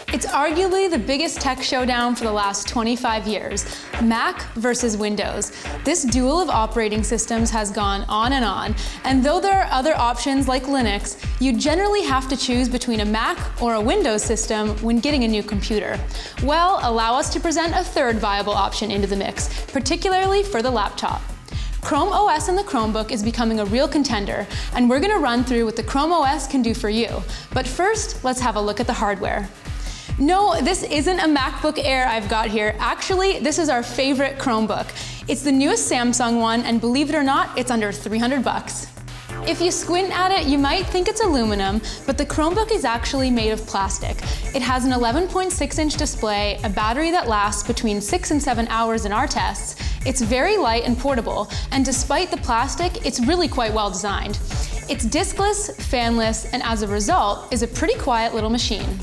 It's arguably the biggest tech showdown for the last 25 years, Mac versus Windows. This duel of operating systems has gone on, and though there are other options like Linux, you generally have to choose between a Mac or a Windows system when getting a new computer. Well, allow us to present a third viable option into the mix, particularly for the laptop. Chrome OS in the Chromebook is becoming a real contender, and we're gonna run through what the Chrome OS can do for you. But first, let's have a look at the hardware. No, this isn't a MacBook Air I've got here. Actually, this is our favorite Chromebook. It's the newest Samsung one, and believe it or not, it's under 300 bucks. If you squint at it, you might think it's aluminum, but the Chromebook is actually made of plastic. It has an 11.6-inch display, a battery that lasts between 6 and 7 hours in our tests. It's very light and portable, and despite the plastic, it's really quite well designed. It's diskless, fanless, and as a result, is a pretty quiet little machine.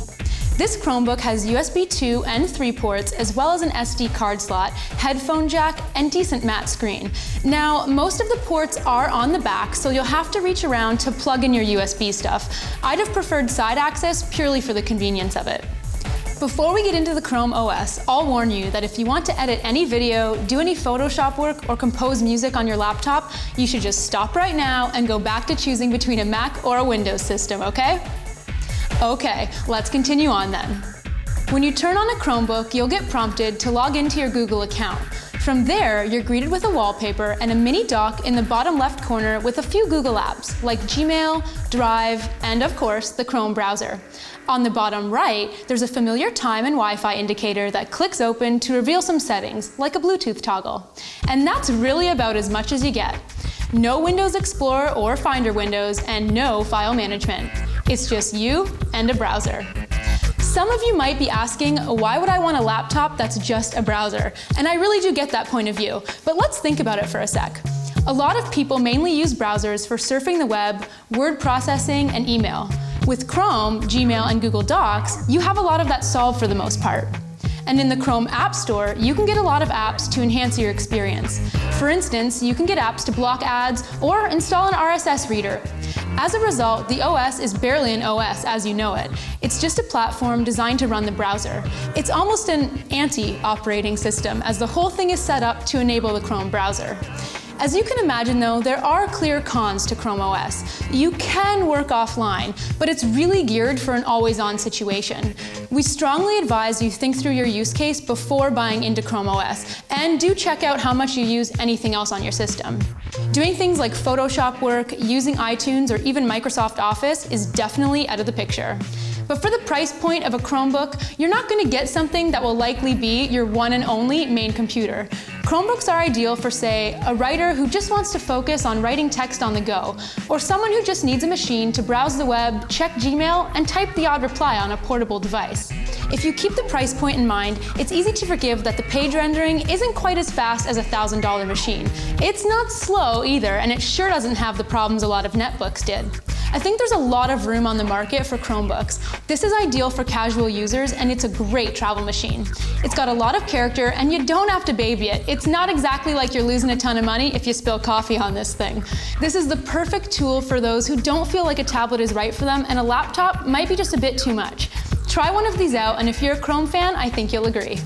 This Chromebook has USB 2 and 3 ports, as well as an SD card slot, headphone jack, and decent matte screen. Now, most of the ports are on the back, so you'll have to reach around to plug in your USB stuff. I'd have preferred side access purely for the convenience of it. Before we get into the Chrome OS, I'll warn you that if you want to edit any video, do any Photoshop work, or compose music on your laptop, you should just stop right now and go back to choosing between a Mac or a Windows system, okay? Okay, let's continue on then. When you turn on a Chromebook, you'll get prompted to log into your Google account. From there, you're greeted with a wallpaper and a mini dock in the bottom left corner with a few Google apps like Gmail, Drive, and of course, the Chrome browser. On the bottom right, there's a familiar time and Wi-Fi indicator that clicks open to reveal some settings, like a Bluetooth toggle. And that's really about as much as you get. No Windows Explorer or Finder windows, and no file management. It's just you and a browser. Some of you might be asking, why would I want a laptop that's just a browser? And I really do get that point of view, but let's think about it for a sec. A lot of people mainly use browsers for surfing the web, word processing, and email. With Chrome, Gmail, and Google Docs, you have a lot of that solved for the most part. And in the Chrome App Store, you can get a lot of apps to enhance your experience. For instance, you can get apps to block ads or install an RSS reader. As a result, the OS is barely an OS as you know it. It's just a platform designed to run the browser. It's almost an anti-operating system, as the whole thing is set up to enable the Chrome browser. As you can imagine though, there are clear cons to Chrome OS. You can work offline, but it's really geared for an always-on situation. We strongly advise you think through your use case before buying into Chrome OS, and do check out how much you use anything else on your system. Doing things like Photoshop work, using iTunes, or even Microsoft Office is definitely out of the picture. But for the price point of a Chromebook, you're not going to get something that will likely be your one and only main computer. Chromebooks are ideal for, say, a writer who just wants to focus on writing text on the go, or someone who just needs a machine to browse the web, check Gmail, and type the odd reply on a portable device. If you keep the price point in mind, it's easy to forgive that the page rendering isn't quite as fast as a $1,000 machine. It's not slow either, and it sure doesn't have the problems a lot of netbooks did. I think there's a lot of room on the market for Chromebooks. This is ideal for casual users, and it's a great travel machine. It's got a lot of character, and you don't have to baby it. It's not exactly like you're losing a ton of money if you spill coffee on this thing. This is the perfect tool for those who don't feel like a tablet is right for them, and a laptop might be just a bit too much. Try one of these out, and if you're a Chrome fan, I think you'll agree.